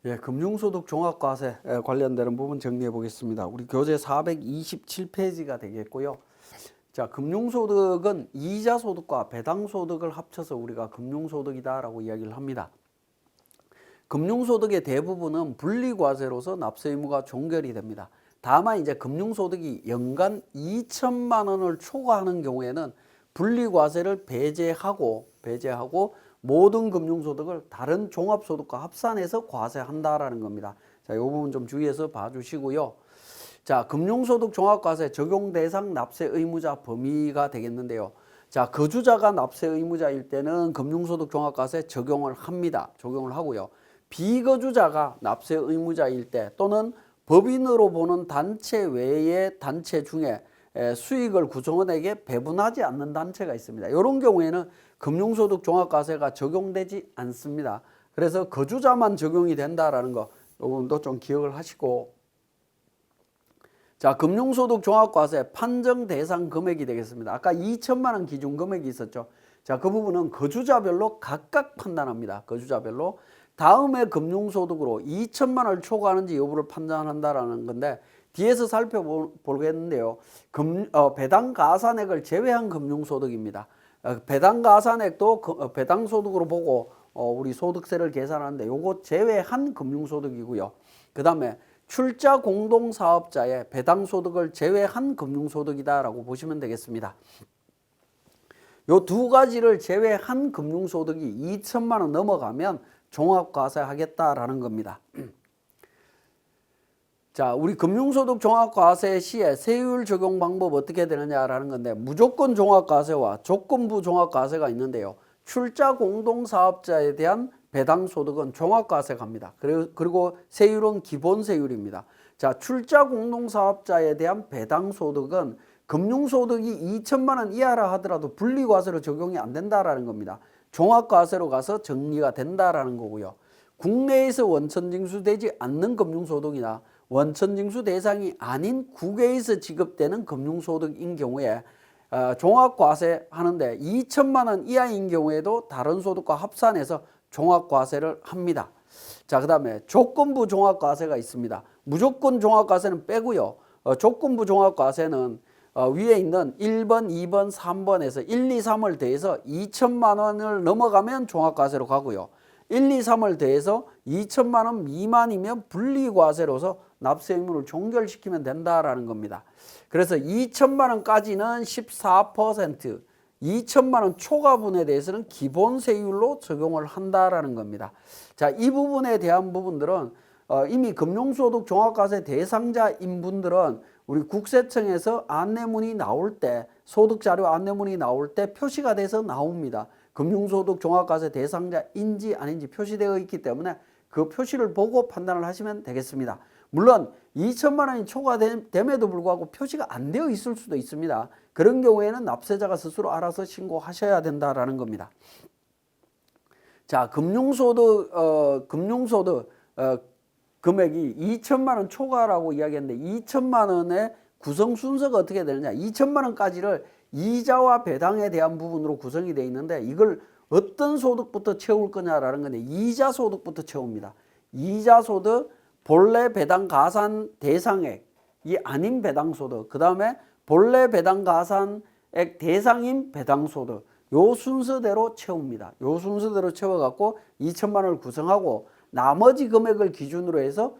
예, 금융소득 종합과세 관련되는 부분 정리해 보겠습니다. 우리 교재 427페이지가 되겠고요. 자, 금융소득은 이자소득과 배당소득을 합쳐서 우리가 금융소득이다라고 이야기를 합니다. 금융소득의 대부분은 분리과세로서 납세 의무가 종결이 됩니다. 다만 이제 금융소득이 연간 2천만 원을 초과하는 경우에는 분리과세를 배제하고 모든 금융소득을 다른 종합소득과 합산해서 과세한다라는 겁니다. 자, 이 부분 좀 주의해서 봐주시고요. 자, 금융소득 종합과세 적용 대상 납세 의무자 범위가 되겠는데요. 자, 거주자가 납세 의무자일 때는 금융소득 종합과세 적용을 합니다. 적용을 하고요. 비거주자가 납세 의무자일 때 또는 법인으로 보는 단체 외의 단체 중에 수익을 구성원에게 배분하지 않는 단체가 있습니다. 이런 경우에는 금융소득 종합과세가 적용되지 않습니다. 그래서 거주자만 적용이 된다라는 거, 이 부분도 좀 기억을 하시고, 자, 금융소득 종합과세 판정 대상 금액이 되겠습니다. 아까 2천만 원 기준 금액이 있었죠. 자, 그 부분은 거주자별로 각각 판단합니다. 거주자별로. 다음에 금융소득으로 2천만 원을 초과하는지 여부를 판단한다라는 건데, 뒤에서 살펴보겠는데요. 배당 가산액을 제외한 금융소득입니다. 배당 가산액도 배당 소득으로 보고 우리 소득세를 계산하는데 요거 제외한 금융소득이고요. 그 다음에 출자 공동사업자의 배당 소득을 제외한 금융소득이다라고 보시면 되겠습니다. 요 두 가지를 제외한 금융소득이 2천만 원 넘어가면 종합과세하겠다라는 겁니다. 자, 우리 금융소득 종합과세 시에 세율 적용 방법 어떻게 되느냐라는 건데, 무조건 종합과세와 조건부 종합과세가 있는데요. 출자 공동사업자에 대한 배당소득은 종합과세 갑니다. 그리고 세율은 기본세율입니다. 자, 출자 공동사업자에 대한 배당소득은 금융소득이 2천만 원 이하라 하더라도 분리과세로 적용이 안 된다라는 겁니다. 종합과세로 가서 정리가 된다라는 거고요. 국내에서 원천징수되지 않는 금융소득이나 원천징수 대상이 아닌 국외에서 지급되는 금융소득인 경우에 종합과세 하는데 2천만 원 이하인 경우에도 다른 소득과 합산해서 종합과세를 합니다. 자, 그 다음에 조건부 종합과세가 있습니다. 무조건 종합과세는 빼고요. 조건부 종합과세는 위에 있는 1번, 2번, 3번에서 1, 2, 3을 더해서 2천만 원을 넘어가면 종합과세로 가고요. 1, 2, 3을 더해서 2천만 원 미만이면 분리과세로서 납세 의무를 종결시키면 된다라는 겁니다. 그래서 2천만 원까지는 14%, 2천만 원 초과분에 대해서는 기본세율로 적용을 한다라는 겁니다. 자, 이 부분에 대한 부분들은 이미 금융소득 종합과세 대상자인 분들은 우리 국세청에서 안내문이 나올 때, 소득자료 안내문이 나올 때 표시가 돼서 나옵니다. 금융소득 종합과세 대상자인지 아닌지 표시되어 있기 때문에 그 표시를 보고 판단을 하시면 되겠습니다. 물론 2천만 원이 초과됨에도 불구하고 표시가 안 되어 있을 수도 있습니다. 그런 경우에는 납세자가 스스로 알아서 신고하셔야 된다라는 겁니다. 자, 금융소득 금액이 2천만 원 초과라고 이야기했는데 2천만 원의 구성 순서가 어떻게 되느냐. 2천만 원까지를 이자와 배당에 대한 부분으로 구성이 되어 있는데 이걸 어떤 소득부터 채울 거냐라는 건데 이자 소득부터 채웁니다. 이자 소득, 본래 배당 가산 대상액이 아닌 배당 소득, 그 다음에 본래 배당 가산액 대상인 배당 소득, 요 순서대로 채웁니다. 요 순서대로 채워갖고 2천만 원을 구성하고 나머지 금액을 기준으로 해서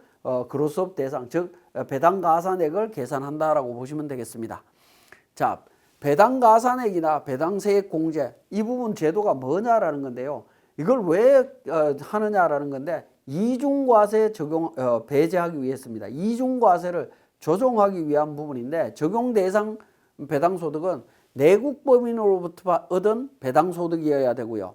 그로스업 대상, 즉 배당 가산액을 계산한다라고 보시면 되겠습니다. 자, 배당 가산액이나 배당세액 공제, 이 부분 제도가 뭐냐라는 건데요. 이걸 왜 하느냐라는 건데 이중과세 적용 배제하기 위해서입니다. 이중과세를 조정하기 위한 부분인데 적용 대상 배당소득은 내국 법인으로부터 얻은 배당소득이어야 되고요.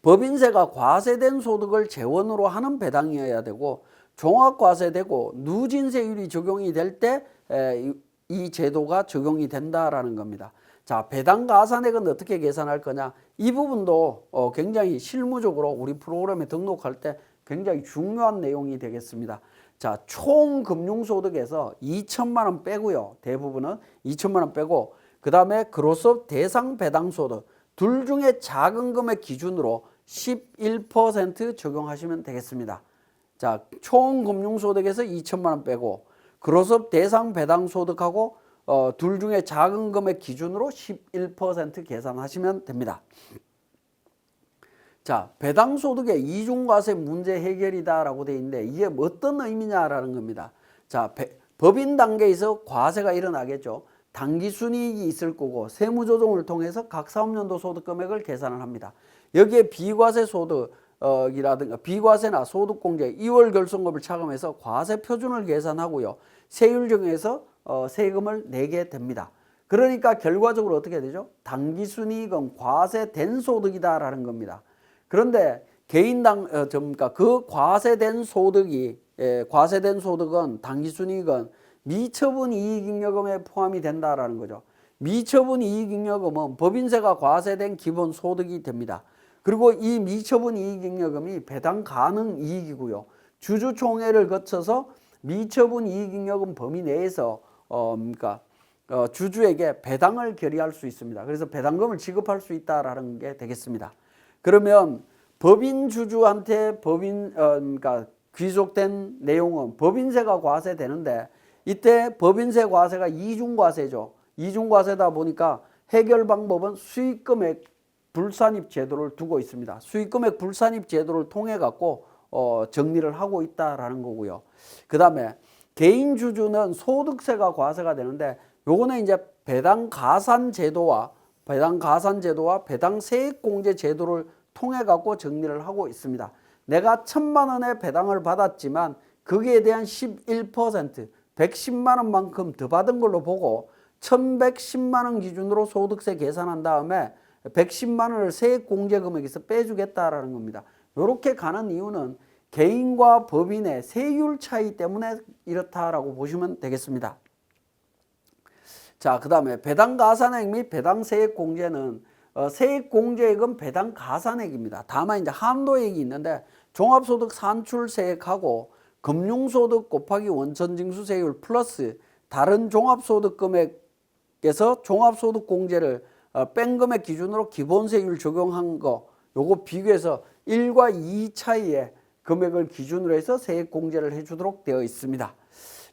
법인세가 과세된 소득을 재원으로 하는 배당이어야 되고 종합과세되고 누진세율이 적용이 될 때 이 제도가 적용이 된다라는 겁니다. 자, 배당 가산액은 어떻게 계산할 거냐? 이 부분도 굉장히 실무적으로 우리 프로그램에 등록할 때 굉장히 중요한 내용이 되겠습니다. 자, 총 금융소득에서 2천만 원 빼고요. 대부분은 2천만 원 빼고 그 다음에 그로스업 대상 배당소득 둘 중에 작은 금액 기준으로 11% 적용하시면 되겠습니다. 자, 총 금융소득에서 2천만 원 빼고 그로섭 대상 배당 소득하고 둘 중에 작은 금액 기준으로 11% 계산하시면 됩니다. 자, 배당 소득의 이중과세 문제 해결이다라고 되어 있는데 이게 어떤 의미냐라는 겁니다. 자, 법인 단계에서 과세가 일어나겠죠. 당기순이익이 있을 거고 세무조정을 통해서 각 사업연도 소득 금액을 계산을 합니다. 여기에 비과세 소득이라든가 비과세나 소득공제 2월 결손금을 차감해서 과세 표준을 계산하고요. 세율 정해서 세금을 내게 됩니다. 그러니까 결과적으로 어떻게 되죠? 당기순이익은 과세된 소득이다라는 겁니다. 그런데 그러니까 그 과세된 소득은 당기순이익은 미처분 이익잉여금에 포함이 된다라는 거죠. 미처분 이익잉여금은 법인세가 과세된 기본 소득이 됩니다. 그리고 이 미처분 이익잉여금이 배당 가능 이익이고요. 주주총회를 거쳐서 미처분 이익잉여금 범위 내에서 주주에게 배당을 결의할 수 있습니다. 그래서 배당금을 지급할 수 있다라는 게 되겠습니다. 그러면 법인 주주한테 귀속된 내용은 법인세가 과세되는데 이때 법인세 과세가 이중과세죠. 이중과세다 보니까 해결 방법은 수익금액 불산입 제도를 두고 있습니다. 수익금액 불산입 제도를 통해 갖고 정리를 하고 있다라는 거고요. 그 다음에 개인 주주는 소득세가 과세가 되는데 요거는 이제 배당 가산 제도와 배당 세액 공제 제도를 통해 갖고 정리를 하고 있습니다. 내가 1,000만 원의 배당을 받았지만 거기에 대한 11% 110만 원만큼 더 받은 걸로 보고 1,110만 원 기준으로 소득세 계산한 다음에 110만 원을 세액 공제 금액에서 빼주겠다라는 겁니다. 이렇게 가는 이유는 개인과 법인의 세율 차이 때문에 이렇다라고 보시면 되겠습니다. 자, 그 다음에 배당 가산액 및 배당 세액 공제는 세액 공제액은 배당 가산액입니다. 다만 이제 한도액이 있는데 종합소득 산출세액하고 금융소득 곱하기 원천징수세율 플러스 다른 종합소득 금액에서 종합소득 공제를 뺀 금액 기준으로 기본세율 적용한 거 요거 비교해서 1과 2 차이의 금액을 기준으로 해서 세액 공제를 해주도록 되어 있습니다.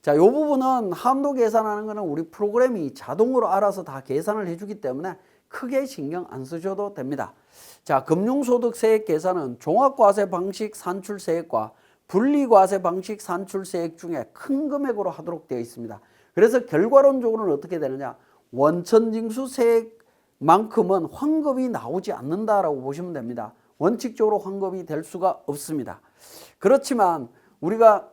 자, 요 부분은 한도 계산하는 거는 우리 프로그램이 자동으로 알아서 다 계산을 해주기 때문에 크게 신경 안 쓰셔도 됩니다. 자, 금융소득세액 계산은 종합과세 방식 산출세액과 분리과세 방식 산출세액 중에 큰 금액으로 하도록 되어 있습니다. 그래서 결과론적으로는 어떻게 되느냐? 원천징수세액만큼은 환급이 나오지 않는다라고 보시면 됩니다. 원칙적으로 환급이 될 수가 없습니다. 그렇지만 우리가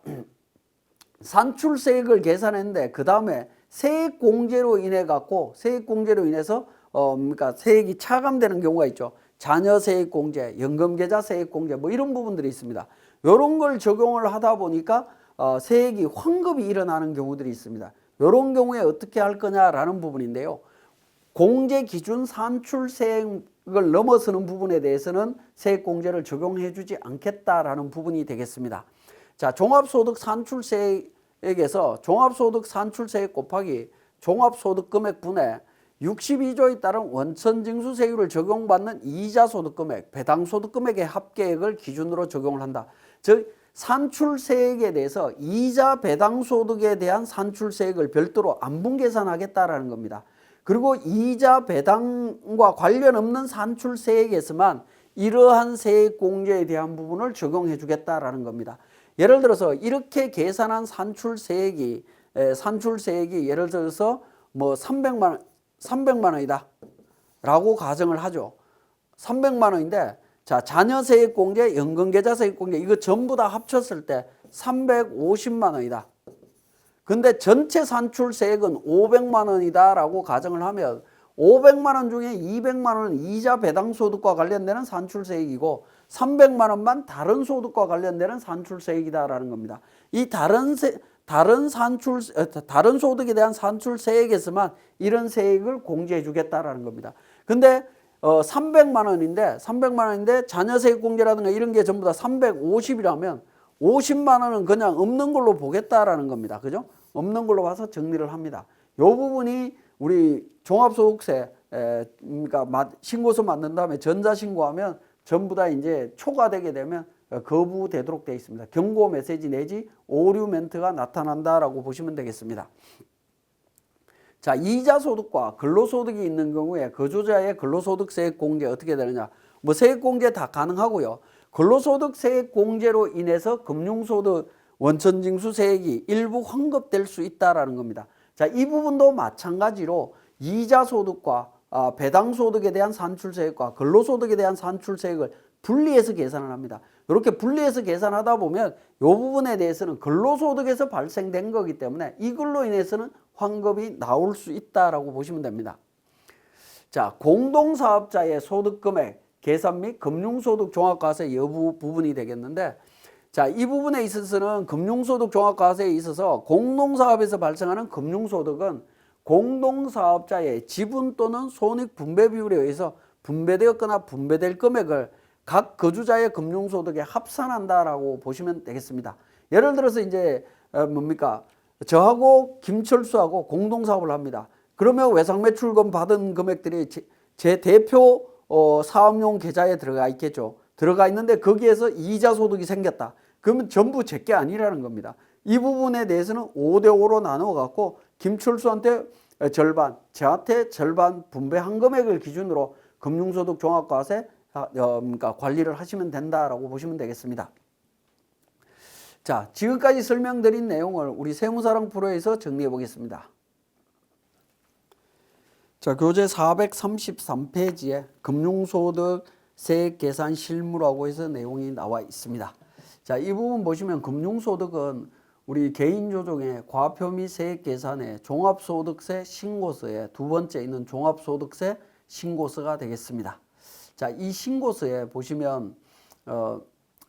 산출세액을 계산했는데 그 다음에 세액공제로 인해서 세액이 차감되는 경우가 있죠. 자녀세액공제, 연금계좌 세액공제 뭐 이런 부분들이 있습니다. 이런 걸 적용을 하다 보니까 세액이 환급이 일어나는 경우들이 있습니다. 이런 경우에 어떻게 할 거냐라는 부분인데요. 공제기준 산출세액을 넘어서는 부분에 대해서는 세액공제를 적용해 주지 않겠다라는 부분이 되겠습니다. 자, 종합소득 산출세액에서 종합소득 산출세액 곱하기 종합소득금액 분의 62조에 따른 원천징수세율을 적용받는 이자소득금액, 배당소득금액의 합계액을 기준으로 적용을 한다. 즉 산출세액에 대해서 이자 배당소득에 대한 산출세액을 별도로 안분계산하겠다라는 겁니다. 그리고 이자 배당과 관련 없는 산출세액에서만 이러한 세액공제에 대한 부분을 적용해 주겠다라는 겁니다. 예를 들어서 이렇게 계산한 산출세액이 예를 들어서 뭐 300만 원이다 라고 가정을 하죠. 300만 원인데 자, 자녀세액공제, 연금계좌세액공제 이거 전부 다 합쳤을 때 350만 원이다. 근데 전체 산출세액은 500만 원이다 라고 가정을 하면 500만 원 중에 200만 원은 이자 배당소득과 관련되는 산출세액이고 300만 원만 다른 소득과 관련되는 산출세액이다라는 겁니다. 이 다른 소득에 대한 산출세액에서만 이런 세액을 공제해 주겠다라는 겁니다. 근데 300만 원인데 자녀세액 공제라든가 이런 게 전부 다 350이라면 50만 원은 그냥 없는 걸로 보겠다라는 겁니다. 그죠? 없는 걸로 봐서 정리를 합니다. 이 부분이 우리 종합소득세 그러니까 신고서 만든 다음에 전자신고하면 전부 다 이제 초과되게 되면 거부되도록 되어 있습니다. 경고 메시지 내지 오류 멘트가 나타난다라고 보시면 되겠습니다. 자, 이자 소득과 근로소득이 있는 경우에 거주자의 근로소득 세액 공제 어떻게 되느냐? 뭐 세액 공제 다 가능하고요. 근로소득 세액 공제로 인해서 금융소득 원천징수 세액이 일부 환급될 수 있다라는 겁니다. 자, 이 부분도 마찬가지로 이자 소득과 배당 소득에 대한 산출세액과 근로소득에 대한 산출세액을 분리해서 계산을 합니다. 이렇게 분리해서 계산하다 보면 이 부분에 대해서는 근로소득에서 발생된 거기 때문에 이걸로 인해서는 환급이 나올 수 있다라고 보시면 됩니다. 자, 공동사업자의 소득금액 계산 및 금융소득 종합과세 여부 부분이 되겠는데, 자, 이 부분에 있어서는 금융소득 종합과세에 있어서 공동사업에서 발생하는 금융소득은 공동사업자의 지분 또는 손익 분배 비율에 의해서 분배되었거나 분배될 금액을 각 거주자의 금융소득에 합산한다라고 보시면 되겠습니다. 예를 들어서 이제 뭡니까? 저하고 김철수하고 공동사업을 합니다. 그러면 외상매출금 받은 금액들이 제 대표 사업용 계좌에 들어가 있겠죠. 들어가 있는데 거기에서 이자 소득이 생겼다. 그러면 전부 제 게 아니라는 겁니다. 이 부분에 대해서는 5대5로 나누어 갖고 김철수한테 절반, 저한테 절반 분배한 금액을 기준으로 금융소득 종합과세 그러니까 관리를 하시면 된다라고 보시면 되겠습니다. 자, 지금까지 설명드린 내용을 우리 세무사랑 프로에서 정리해 보겠습니다. 자, 교재 433페이지에 금융소득 세액 계산 실무라고 해서 내용이 나와 있습니다. 자, 이 부분 보시면 금융소득은 우리 개인조정의 과표 및 세액 계산의 종합소득세 신고서에 두 번째 있는 종합소득세 신고서가 되겠습니다. 자, 이 신고서에 보시면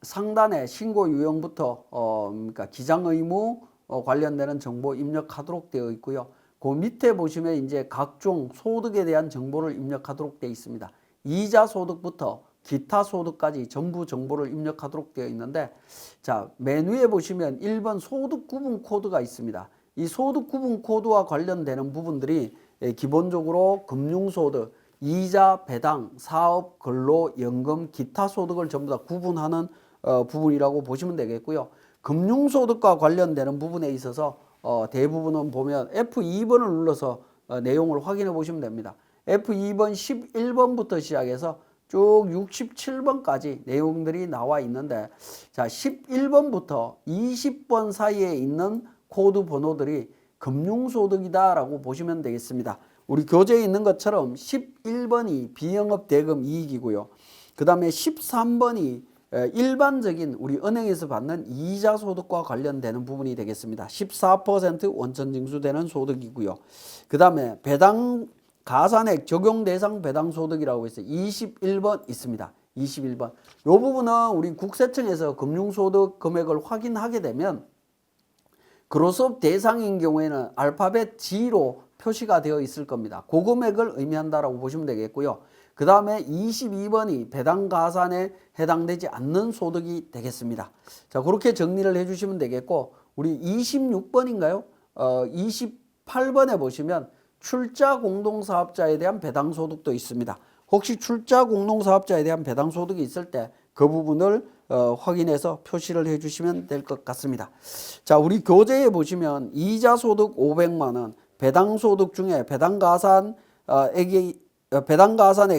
상단에 신고 유형부터 그러니까 기장 의무 관련되는 정보 입력하도록 되어 있고요. 그 밑에 보시면 이제 각종 소득에 대한 정보를 입력하도록 되어 있습니다. 이자 소득부터 기타 소득까지 전부 정보를 입력하도록 되어 있는데, 자, 맨 위에 보시면 1번 소득 구분 코드가 있습니다. 이 소득 구분 코드와 관련되는 부분들이 기본적으로 금융소득, 이자, 배당, 사업, 근로, 연금, 기타 소득을 전부 다 구분하는 부분이라고 보시면 되겠고요. 금융소득과 관련되는 부분에 있어서 대부분은 보면 F2번을 눌러서 내용을 확인해 보시면 됩니다. F2번 11번부터 시작해서 쭉 67번까지 내용들이 나와 있는데, 자, 11번부터 20번 사이에 있는 코드 번호들이 금융소득이다라고 보시면 되겠습니다. 우리 교재에 있는 것처럼 11번이 비영업 대금 이익이고요. 그 다음에 13번이 일반적인 우리 은행에서 받는 이자 소득과 관련되는 부분이 되겠습니다. 14% 원천징수되는 소득이고요. 그 다음에 배당 가산액 적용 대상 배당 소득이라고 해서 21번 있습니다. 21번. 이 부분은 우리 국세청에서 금융소득 금액을 확인하게 되면 그로수업 대상인 경우에는 알파벳 G로 표시가 되어 있을 겁니다. 그 금액을 의미한다라고 보시면 되겠고요. 그 다음에 22번이 배당 가산에 해당되지 않는 소득이 되겠습니다. 자, 그렇게 정리를 해주시면 되겠고, 우리 26번인가요? 28번에 보시면 출자 공동사업자에 대한 배당 소득도 있습니다. 혹시 출자 공동사업자에 대한 배당 소득이 있을 때 그 부분을 확인해서 표시를 해주시면 될 것 같습니다. 자, 우리 교재에 보시면 이자 소득 500만 원, 배당 소득 중에 배당 가산액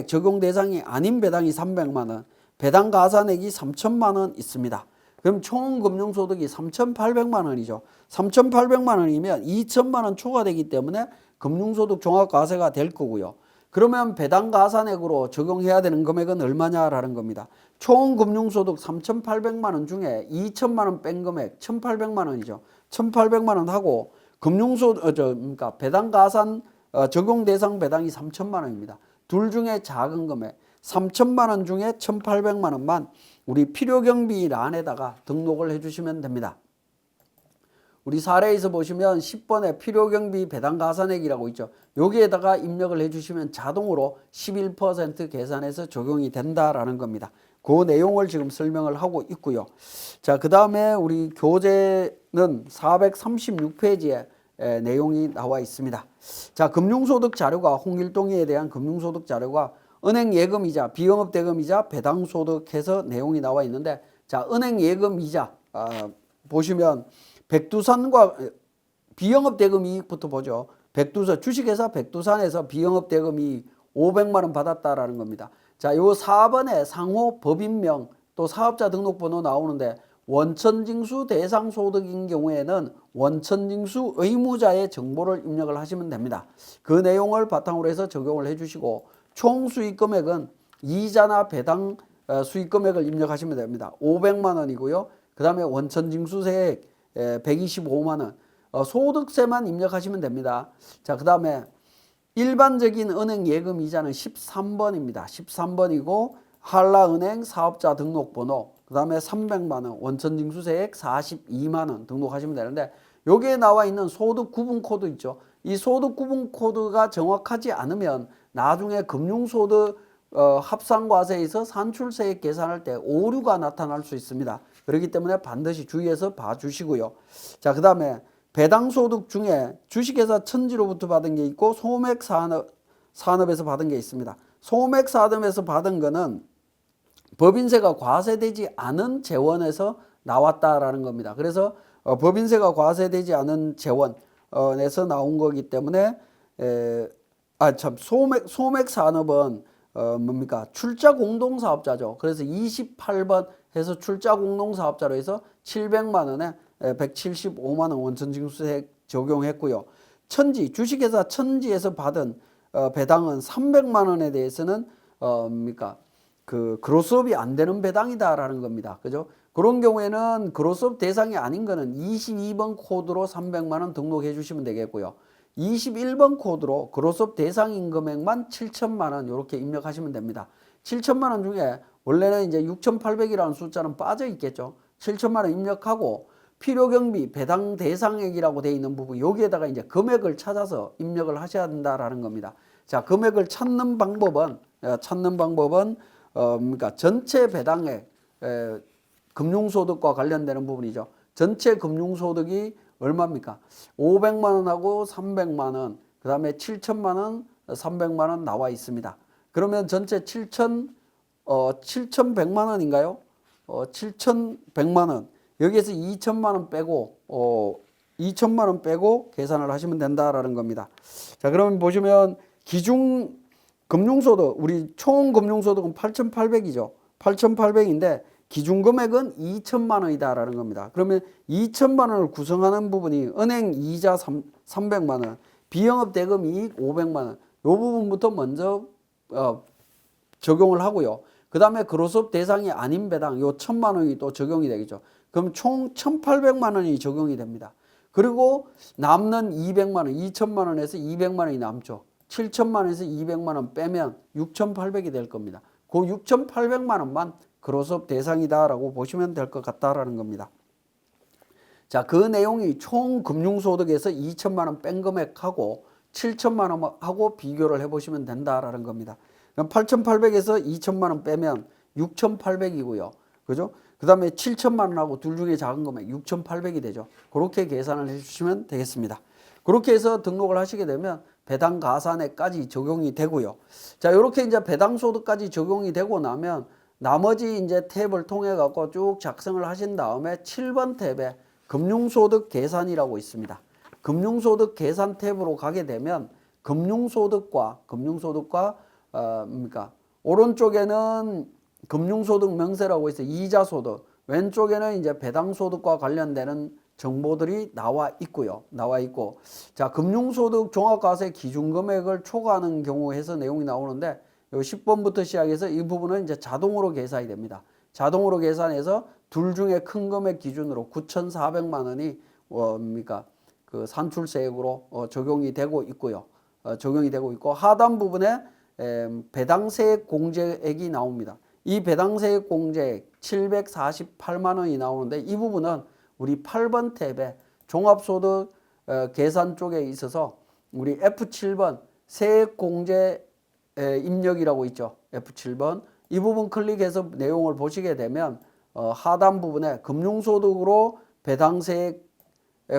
적용 대상이 아닌 배당이 300만 원, 배당 가산액이 3천만 원 있습니다. 그럼 총 금융소득이 3,800만 원이죠. 3,800만 원이면 2천만 원 초과되기 때문에 금융소득 종합과세가 될 거고요. 그러면 배당 가산액으로 적용해야 되는 금액은 얼마냐라는 겁니다. 총 금융소득 3,800만 원 중에 2천만 원 뺀 금액 1,800만 원이죠. 1,800만 원 하고 그러니까 배당 가산 적용 대상 배당이 3천만 원입니다. 둘 중에 작은 금액 3천만 원 중에 1,800만 원만 우리 필요경비란에다가 등록을 해주시면 됩니다. 우리 사례에서 보시면 10번에 필요경비 배당 가산액이라고 있죠. 여기에다가 입력을 해주시면 자동으로 11% 계산해서 적용이 된다라는 겁니다. 그 내용을 지금 설명을 하고 있고요. 자, 그 다음에 우리 교재는 436페이지에 내용이 나와 있습니다. 자, 금융소득 자료가 홍길동에 대한 금융소득 자료가 은행 예금이자 비영업 대금이자 배당 소득해서 내용이 나와 있는데, 자, 은행 예금 이자 보시면 백두산과 비영업 대금 이익부터 보죠. 백두산 주식회사 백두산에서 비영업 대금 이익 500만 원 받았다라는 겁니다. 자, 요 4번에 상호 법인명 또 사업자 등록번호 나오는데 원천징수 대상 소득인 경우에는 원천징수 의무자의 정보를 입력을 하시면 됩니다. 그 내용을 바탕으로 해서 적용을 해주시고 총 수익 금액은 이자나 배당 수익 금액을 입력하시면 됩니다. 500만 원이고요. 그 다음에 원천징수세액 125만 원, 소득세만 입력하시면 됩니다. 자, 그 다음에 일반적인 은행 예금 이자는 13번입니다. 13번이고 한라은행 사업자 등록번호, 그 다음에 300만 원, 원천징수세액 42만 원 등록하시면 되는데 여기에 나와 있는 소득 구분 코드 있죠. 이 소득 구분 코드가 정확하지 않으면 나중에 금융소득 합산과세에서 산출세액 계산할 때 오류가 나타날 수 있습니다. 그렇기 때문에 반드시 주의해서 봐주시고요. 자, 그 다음에 배당소득 중에 주식회사 천지로부터 받은 게 있고 소맥산업에서 받은 게 있습니다. 소맥산업에서 받은 거는 법인세가 과세되지 않은 재원에서 나왔다라는 겁니다. 그래서 법인세가 과세되지 않은 재원에서 나온 거기 때문에 소맥산업은 뭡니까? 출자 공동사업자죠. 그래서 28번 해서 출자 공동사업자로 해서 700만 원에 175만 원 원천징수세액 적용했고요. 천지 주식회사 천지에서 받은 배당은 300만 원에 대해서는 뭡니까? 그 그로스업이 안 되는 배당이다라는 겁니다. 그죠? 그런 경우에는 그로스업 대상이 아닌 거는 22번 코드로 300만 원 등록해 주시면 되겠고요. 21번 코드로 그로스업 대상인 금액만 7천만 원 이렇게 입력하시면 됩니다. 7천만 원 중에 원래는 이제 6,800이라는 숫자는 빠져 있겠죠. 7천만 원 입력하고 필요경비 배당 대상액이라고 되어 있는 부분 여기에다가 이제 금액을 찾아서 입력을 하셔야 된다라는 겁니다. 자, 금액을 찾는 방법은 그러니까 전체 배당액 금융소득과 관련되는 부분이죠. 전체 금융소득이 얼마입니까? 500만 원하고 300만 원, 그 다음에 7천만 원, 300만 원 나와 있습니다. 그러면 전체 7,100만 원인가요? 7,100만 원. 여기에서 2천만 원 빼고 2천만 원 빼고 계산을 하시면 된다라는 겁니다. 자, 그러면 보시면 기준 금융소득, 우리 총 금융소득은 8,800이죠. 8,800인데 기준 금액은 2천만 원이다라는 겁니다. 그러면 2천만 원을 구성하는 부분이 은행 이자 300만 원, 비영업 대금 이익 500만 원. 이 부분부터 먼저 적용을 하고요. 그 다음에 그로스업 대상이 아닌 배당 요 1,000만 원이 또 적용이 되겠죠. 그럼 총 1,800만 원이 적용이 됩니다. 그리고 남는 200만 원, 2천만 원에서 200만 원이 남죠. 7천만 원에서 200만 원 빼면 6,800이 될 겁니다. 그 6,800만 원만 그로스업 대상이다라고 보시면 될 것 같다라는 겁니다. 자, 그 내용이 총 금융소득에서 2천만 원 뺀 금액하고 7천만 원하고 비교를 해보시면 된다라는 겁니다. 그럼 8,800에서 2천만 원 빼면 6,800이고요. 그죠? 그 다음에 7천만 원하고 둘 중에 작은 금액 6,800이 되죠. 그렇게 계산을 해주시면 되겠습니다. 그렇게 해서 등록을 하시게 되면 배당 가산액까지 적용이 되고요. 자, 이렇게 이제 배당 소득까지 적용이 되고 나면 나머지 이제 탭을 통해 갖고 쭉 작성을 하신 다음에 7번 탭에 금융소득 계산이라고 있습니다. 금융소득 계산 탭으로 가게 되면 금융소득과 뭡니까? 오른쪽에는 금융소득 명세라고 있어요. 이자소득. 왼쪽에는 이제 배당소득과 관련되는 정보들이 나와 있고요. 자, 금융소득 종합과세 기준금액을 초과하는 경우 해서 내용이 나오는데 요 10번부터 시작해서 이 부분은 이제 자동으로 계산이 됩니다. 자동으로 계산해서 둘 중에 큰 금액 기준으로 9,400만 원이 뭡니까? 그 산출세액으로 적용이 되고 있고요. 하단 부분에 배당세액 공제액이 나옵니다. 이 배당세액 공제액 748만 원이 나오는데 이 부분은 우리 8번 탭에 종합소득 계산 쪽에 있어서 우리 F7번 세액공제 입력이라고 있죠. F7번. 이 부분 클릭해서 내용을 보시게 되면 하단 부분에 금융소득으로 배당세액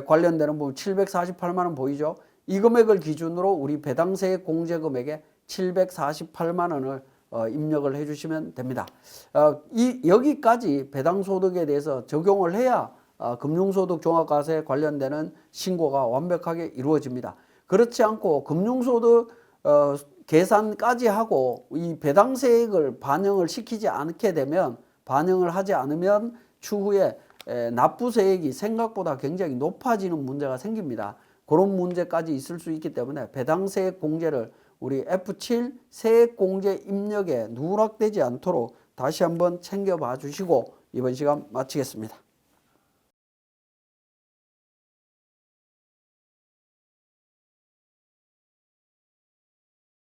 관련되는 부분 748만 원 보이죠? 이 금액을 기준으로 우리 배당세액 공제 금액에 748만 원을 입력을 해주시면 됩니다. 여기까지 배당소득에 대해서 적용을 해야 금융소득 종합과세 관련되는 신고가 완벽하게 이루어집니다. 그렇지 않고 금융소득 계산까지 하고 이 배당세액을 반영을 시키지 않게 되면, 반영을 하지 않으면 추후에 납부세액이 생각보다 굉장히 높아지는 문제가 생깁니다. 그런 문제까지 있을 수 있기 때문에 배당세액 공제를 우리 F7 세액공제 입력에 누락되지 않도록 다시 한번 챙겨봐 주시고 이번 시간 마치겠습니다.